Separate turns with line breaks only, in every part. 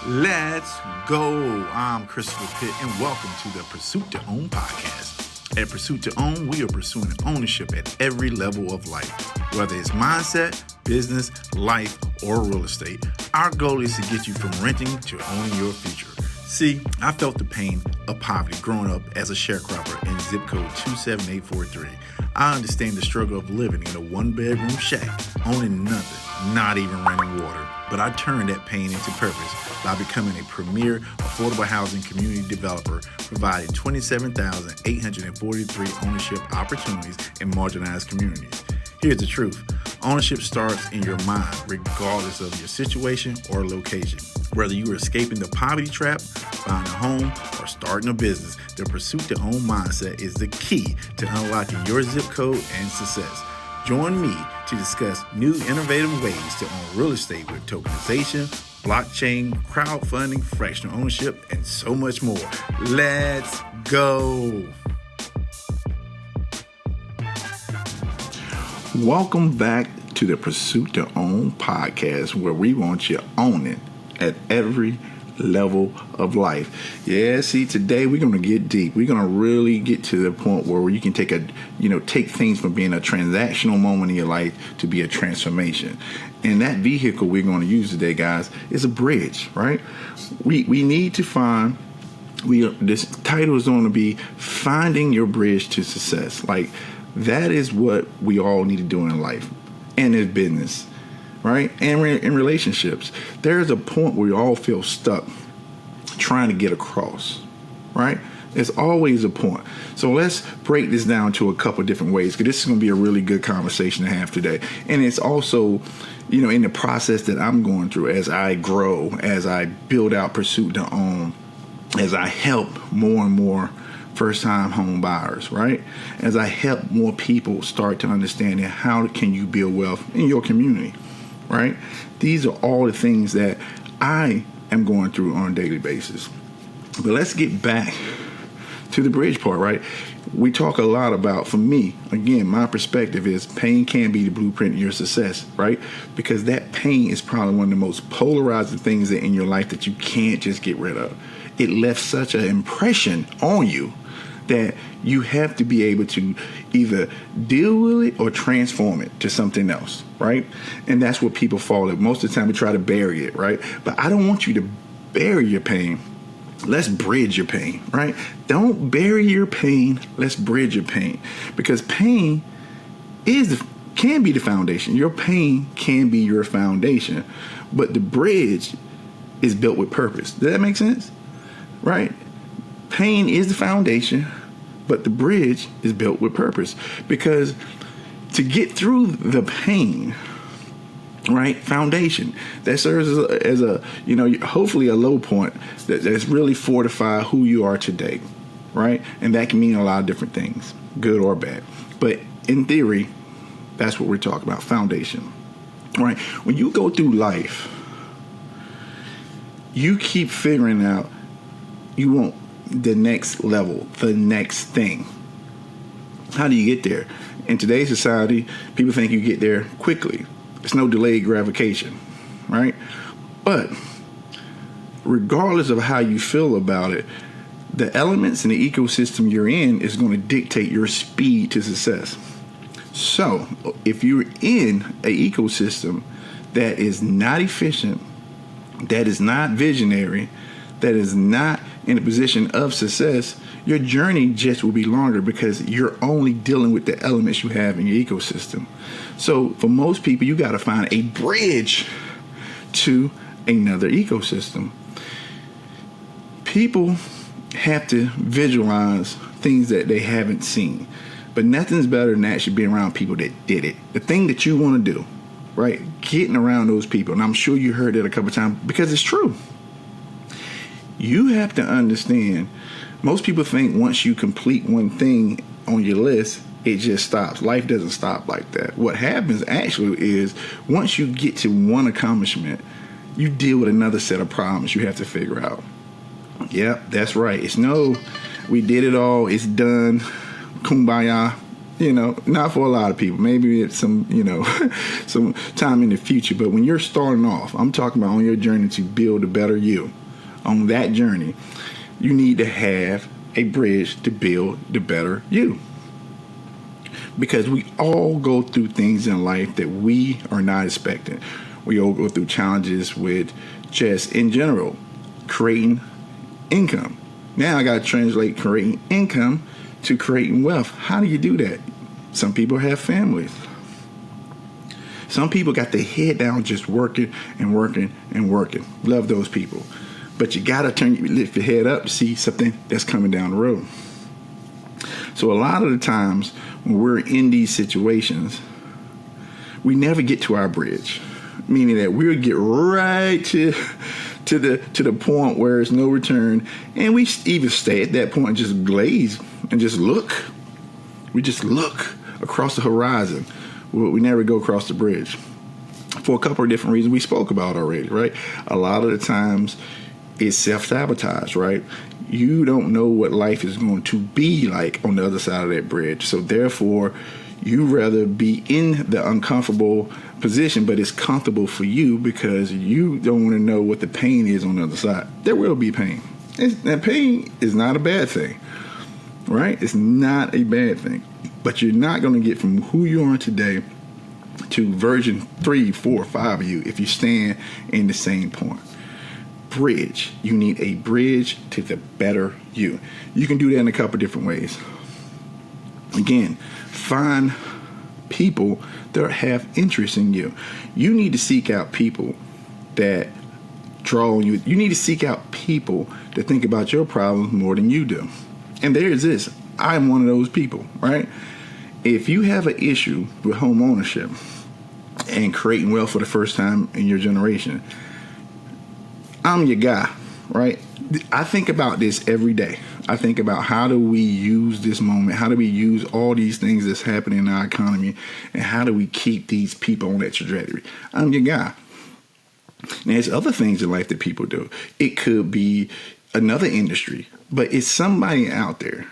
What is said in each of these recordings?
Let's go. I'm Christopher Pitt, and welcome to the Pursuit to Own podcast. At Pursuit to Own, we are pursuing ownership at every level of life. Whether it's mindset, business, life, or real estate, our goal is to get you from renting to owning your future. See, I felt the pain of poverty growing up as a sharecropper in zip code 27843. I understand the struggle of living in a one-bedroom shack, owning nothing, not even running water. But I turned that pain into purpose by becoming a premier affordable housing community developer, providing 27,843 ownership opportunities in marginalized communities. Here's the truth. Ownership starts in your mind, regardless of your situation or location. Whether you are escaping the poverty trap, buying a home, or starting a business, the Pursuit to Own mindset is the key to unlocking your zip code and success. Join me to discuss new innovative ways to own real estate with tokenization, blockchain, crowdfunding, fractional ownership, and so much more. Let's go. Welcome back to the Pursuit to Own podcast, where we want you owning at every level of life. Yeah, see, today we're going to get deep. We're going to really get to the point where you can take things from being a transactional moment in your life to be a transformation. And that vehicle we're going to use today, guys, is a bridge, right? We need to find, this title is going to be Finding Your Bridge to Success. Like, that is what we all need to do in life and in business, right? And in relationships. There's a point where we all feel stuck trying to get across, right? There's always a point. So let's break this down to a couple of different ways, because this is going to be a really good conversation to have today. And it's also, in the process that I'm going through as I grow, as I build out Pursuit to Own, as I help more and more first-time home buyers, right? As I help more people start to understand how can you build wealth in your community, right? These are all the things that I am going through on a daily basis. But let's get back to the bridge part, right? We talk a lot about, for me, again, my perspective is pain can be the blueprint of your success, right? Because that pain is probably one of the most polarizing things in your life that you can't just get rid of. It left such an impression on you that you have to be able to either deal with it or transform it to something else, right? And that's what people fall in. Most of the time we try to bury it, right? But I don't want you to bury your pain. Let's bridge your pain, right? Don't bury your pain. Let's bridge your pain. Because pain can be the foundation. Your pain can be your foundation. But the bridge is built with purpose. Does that make sense? Right? Pain is the foundation, but the bridge is built with purpose. Because to get through the pain, right, foundation, that serves as a hopefully a low point that's really fortify who you are today, right? And that can mean a lot of different things, good or bad. But in theory, that's what we're talking about, foundation, right? When you go through life, you keep figuring out you want the next level, the next thing. How do you get there? In today's society, people think you get there quickly. It's no delayed gratification, right? But regardless of how you feel about it, the elements in the ecosystem you're in is going to dictate your speed to success. So if you're in an ecosystem that is not efficient, that is not visionary, that is not in a position of success, your journey just will be longer because you're only dealing with the elements you have in your ecosystem. So for most people, you got to find a bridge to another ecosystem. People have to visualize things that they haven't seen, but nothing's better than actually being around people that did it. The thing that you want to do, right? Getting around those people. And I'm sure you heard that a couple of times because it's true. You have to understand, most people think once you complete one thing on your list, it just stops. Life doesn't stop like that. What happens actually is once you get to one accomplishment, you deal with another set of problems you have to figure out. Yeah, that's right. It's no, we did it all. It's done. Kumbaya. Not for a lot of people. Maybe it's some time in the future. But when you're starting off, I'm talking about on your journey to build a better you. On that journey, you need to have a bridge to build the better you. Because we all go through things in life that we are not expecting. We all go through challenges with just, in general, creating income. Now I got to translate creating income to creating wealth. How do you do that? Some people have families. Some people got their head down just working and working and working. Love those people. But you got to lift your head up to see something that's coming down the road. So a lot of the times when we're in these situations, we never get to our bridge, meaning that we'll get right to the point where it's no return, and we even stay at that point and just glaze and just look. We just look across the horizon. We never go across the bridge for a couple of different reasons we spoke about already, right? A lot of the times it's self-sabotage, right? You don't know what life is going to be like on the other side of that bridge. So therefore, you rather be in the uncomfortable position, but it's comfortable for you because you don't want to know what the pain is on the other side. There will be pain. That pain is not a bad thing, right? It's not a bad thing. But you're not going to get from who you are today to version 3, 4, 5 of you if you stand in the same point. Bridge. You need a bridge to the better you. You can do that in a couple different ways. Again, find people that have interest in you. You need to seek out people that draw on you. You need to seek out people that think about your problems more than you do. And there's this. I'm one of those people, right? If you have an issue with home ownership and creating wealth for the first time in your generation, I'm your guy, right? I think about this every day. I think about how do we use this moment? How do we use all these things that's happening in our economy? And how do we keep these people on that trajectory? I'm your guy. Now, there's other things in life that people do. It could be another industry, but it's somebody out there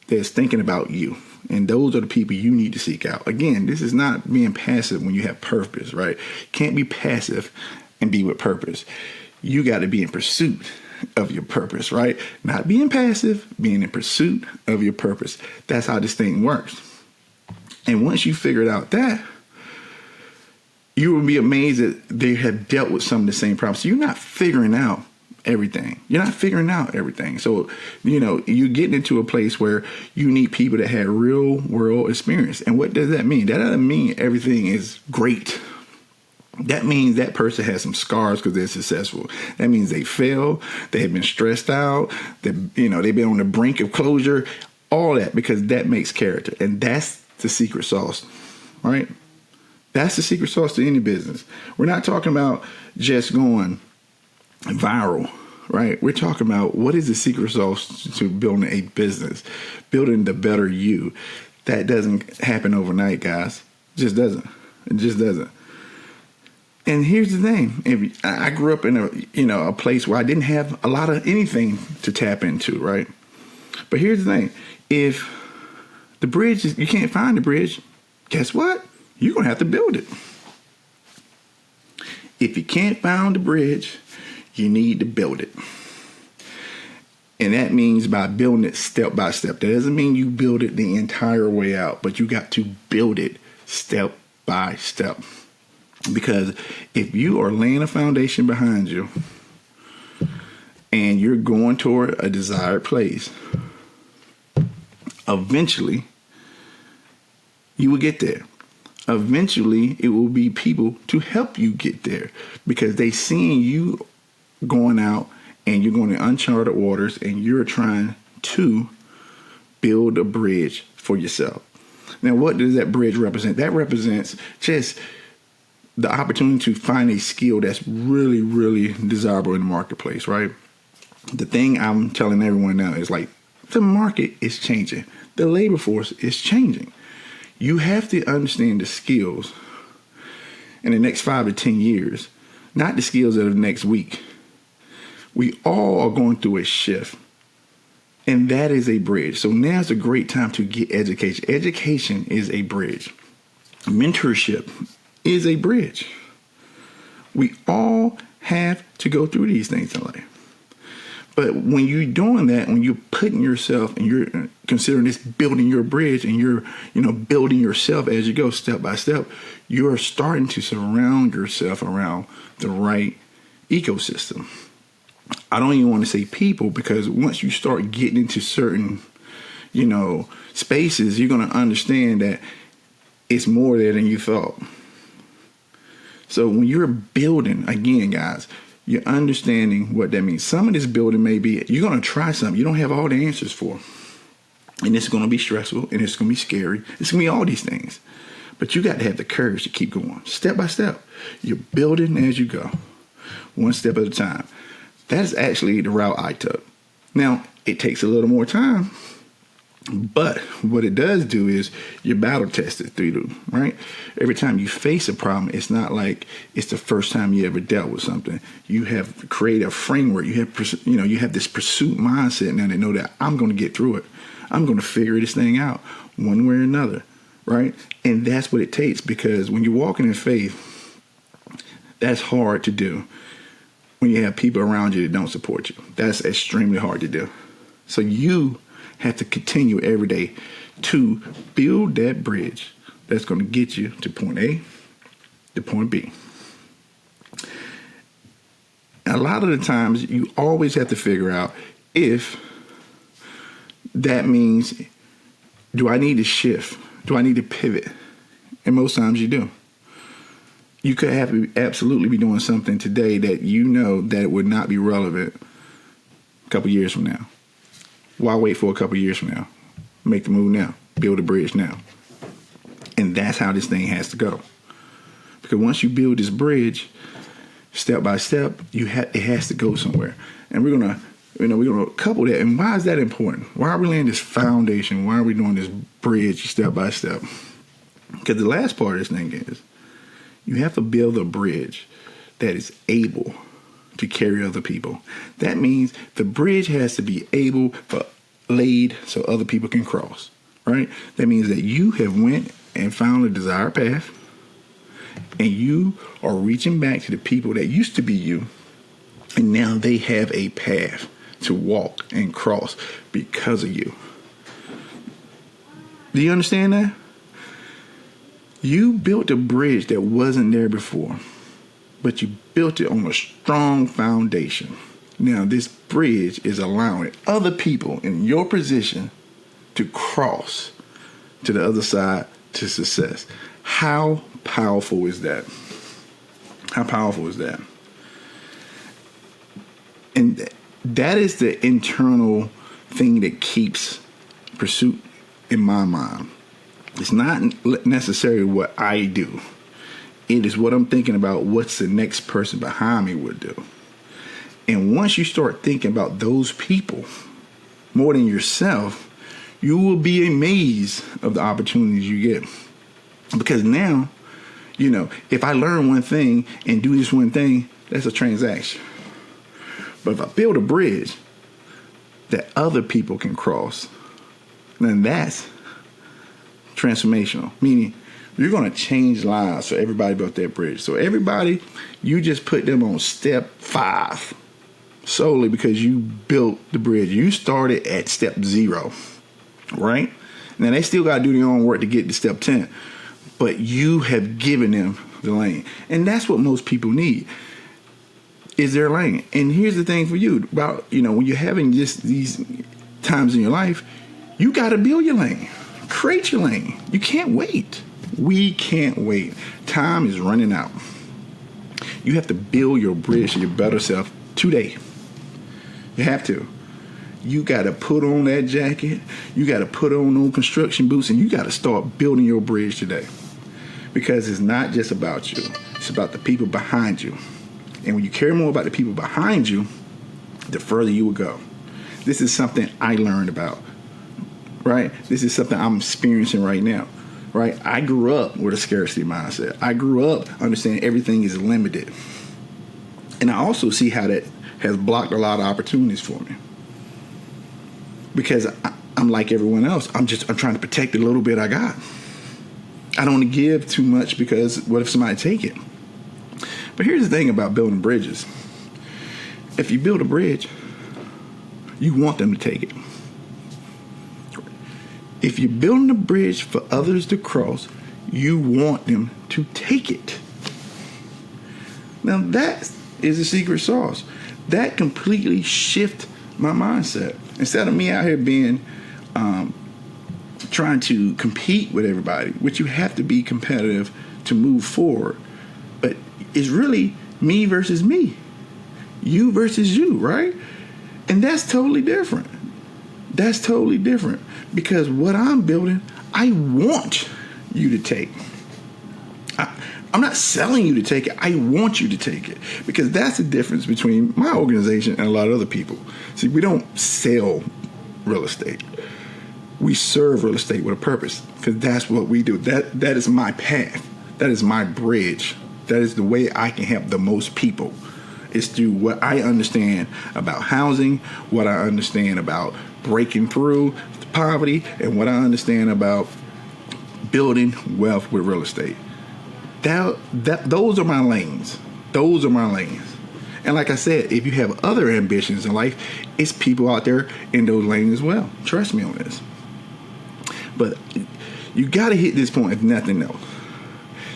that's thinking about you. And those are the people you need to seek out. Again, this is not being passive when you have purpose, right? Can't be passive and be with purpose. You got to be in pursuit of your purpose, right? Not being passive, being in pursuit of your purpose. That's how this thing works. And once you figured out that, you will be amazed that they have dealt with some of the same problems. So you're not figuring out everything. You're not figuring out everything. So, you're getting into a place where you need people that have real world experience. And what does that mean? That doesn't mean everything is great. That means that person has some scars because they're successful. That means they fail. They have been stressed out. They've been on the brink of closure. All that, because that makes character. And that's the secret sauce, right? That's the secret sauce to any business. We're not talking about just going viral, right? We're talking about what is the secret sauce to building a business, building the better you. That doesn't happen overnight, guys. It just doesn't. It just doesn't. And here's the thing. I grew up in a place where I didn't have a lot of anything to tap into, right? But here's the thing. If the bridge you can't find the bridge, guess what? You're going to have to build it. If you can't find the bridge, you need to build it. And that means by building it step by step. That doesn't mean you build it the entire way out, but you got to build it step by step. Because if you are laying a foundation behind you and you're going toward a desired place, eventually you will get there. Eventually it will be people to help you get there because they seeing you going out and you're going to uncharted waters and you're trying to build a bridge for yourself. Now, what does that bridge represent? That represents just the opportunity to find a skill that's really, really desirable in the marketplace, right? The thing I'm telling everyone now is like the market is changing. The labor force is changing. You have to understand the skills in the next 5 to 10 years, not the skills of the next week. We all are going through a shift. And that is a bridge. So now's a great time to get education. Education is a bridge. Mentorship is a bridge. We all have to go through these things in life. But when you're doing that, when you're putting yourself and you're considering this building your bridge and you're, building yourself as you go step by step, you're starting to surround yourself around the right ecosystem. I don't even want to say people, because once you start getting into certain, spaces, you're going to understand that it's more there than you thought. So when you're building, again, guys, you're understanding what that means. Some of this building may be, you're going to try something you don't have all the answers for. And it's going to be stressful and it's going to be scary. It's going to be all these things. But you got to have the courage to keep going step by step. You're building as you go, one step at a time. That's actually the route I took. Now, it takes a little more time, but what it does do is you're battle tested through, right? Every time you face a problem, it's not like it's the first time you ever dealt with something. You have created a framework. You have this pursuit mindset now to know that I'm going to get through it. I'm going to figure this thing out one way or another, right? And that's what it takes, because when you're walking in faith, that's hard to do. When you have people around you that don't support you, that's extremely hard to do. So you have to continue every day to build that bridge that's going to get you to point A to point B. A lot of the times you always have to figure out if that means, do I need to shift? Do I need to pivot? And most times you do. You could have to absolutely be doing something today that that would not be relevant a couple years from now. Why wait for a couple years from now? Make the move now. Build a bridge now. And that's how this thing has to go. Because once you build this bridge, step by step, it has to go somewhere. And we're gonna couple that. And why is that important? Why are we laying this foundation? Why are we doing this bridge step by step? Because the last part of this thing is, you have to build a bridge that is able to carry other people. That means the bridge has to be able for laid so other people can cross, right? That means that you have went and found a desired path, and you are reaching back to the people that used to be you, and now they have a path to walk and cross because of you. Do you understand that? You built a bridge that wasn't there before, but you built it on a strong foundation. Now, this bridge is allowing other people in your position to cross to the other side to success. How powerful is that? How powerful is that? And that is the internal thing that keeps pursuit in my mind. It's not necessarily what I do. It is what I'm thinking about, what's the next person behind me would do. And once you start thinking about those people more than yourself, you will be amazed of the opportunities you get. Because now, if I learn one thing and do this one thing, that's a transaction. But if I build a bridge that other people can cross, then that's transformational, meaning you're going to change lives for everybody built that bridge. So everybody, you just put them on step 5 solely because you built the bridge. You started at step 0, right? Now they still got to do their own work to get to step 10, but you have given them the lane. And that's what most people need, is their lane. And here's the thing for you about, when you're having just these times in your life, you got to build your lane. Create your lane. You can't wait. We can't wait. Time is running out. You have to build your bridge to your better self today. You have to. You got to put on that jacket. You got to put on those construction boots, and you got to start building your bridge today. Because it's not just about you. It's about the people behind you. And when you care more about the people behind you, the further you will go. This is something I learned about. Right? This is something I'm experiencing right now. Right? I grew up with a scarcity mindset. I grew up understanding everything is limited. And I also see how that has blocked a lot of opportunities for me. because I'm like everyone else. I'm trying to protect the little bit I got. I don't want to give too much because what if somebody take it? But here's the thing about building bridges. If you build a bridge, you want them to take it. If you're building a bridge for others to cross, you want them to take it. Now that is the secret sauce. That completely shifts my mindset. Instead of me out here being trying to compete with everybody, which you have to be competitive to move forward, but it's really me versus me, you versus you, right? And that's totally different. That's totally different because what I'm building, I want you to take. I'm not selling you to take it. I want you to take it because that's the difference between my organization and a lot of other people. See, we don't sell real estate. We serve real estate with a purpose because that's what we do. That is my path. That is my bridge. That is the way I can help the most people. It's through what I understand about housing, what I understand about breaking through poverty, and what I understand about building wealth with real estate. Those are my lanes. Those are my lanes. And like I said, if you have other ambitions in life, it's people out there in those lanes as well. Trust me on this. But you got to hit this point if nothing else.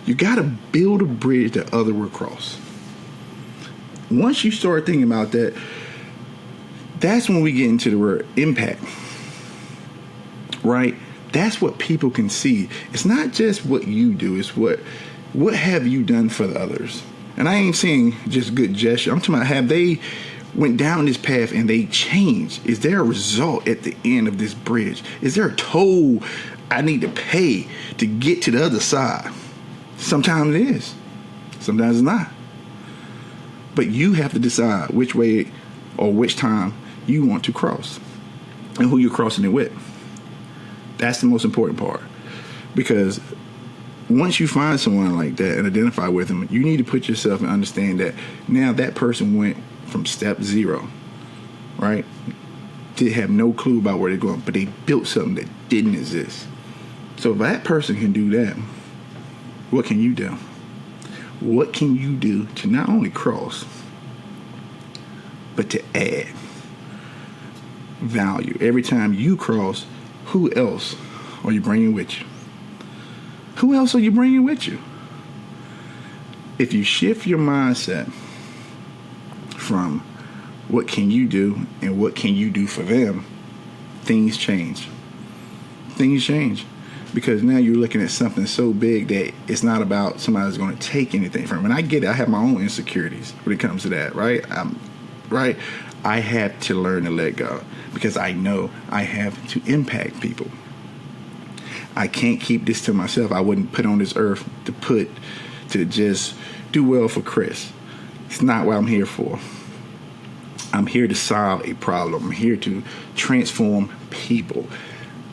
You got to build a bridge that others will cross. Once you start thinking about that, that's when we get into the word impact. Right? That's what people can see. It's not just what you do. It's what have you done for the others? And I ain't saying just good gesture. I'm talking about have they went down this path and they changed? Is there a result at the end of this bridge? Is there a toll I need to pay to get to the other side? Sometimes it is. Sometimes it's not. But you have to decide which way or which time you want to cross and who you're crossing it with. That's the most important part. Because once you find someone like that and identify with them, you need to put yourself and understand that now that person went from step 0, right? They have no clue about where they're going, but they built something that didn't exist. So if that person can do that, what can you do? What can you do to not only cross, but to add value? Every time you cross, who else are you bringing with you? Who else are you bringing with you? If you shift your mindset from what can you do and what can you do for them, things change. Things change. Because now you're looking at something so big that it's not about somebody's going to take anything from it. And I get it. I have my own insecurities when it comes to that, right? Right? I have to learn to let go because I know I have to impact people. I can't keep this to myself. I wouldn't put on this earth to just do well for Chris. It's not what I'm here for. I'm here to solve a problem. I'm here to transform people.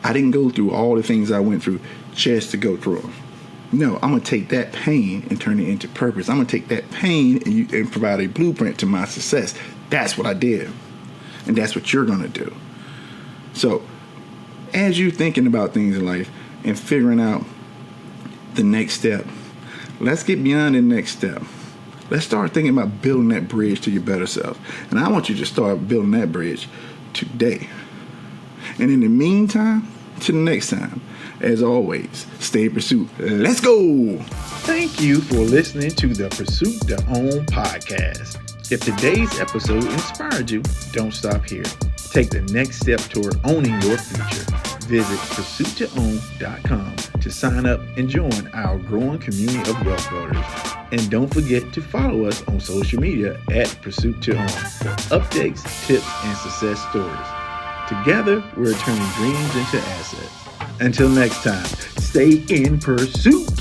I didn't go through all the things I went through just to go through them. No, I'm going to take that pain and turn it into purpose. I'm going to take that pain and provide a blueprint to my success. That's what I did. And that's what you're going to do. So as you're thinking about things in life and figuring out the next step, let's get beyond the next step. Let's start thinking about building that bridge to your better self. And I want you to start building that bridge today. And in the meantime, to the next time, as always, stay in pursuit. Let's go. Thank you for listening to the Pursuit to Own podcast. If today's episode inspired you, don't stop here. Take the next step toward owning your future. Visit pursuittoown.com to sign up and join our growing community of wealth builders. And don't forget to follow us on social media at Pursuit to Own for updates, tips, and success stories. Together, we're turning dreams into assets. Until next time, stay in pursuit.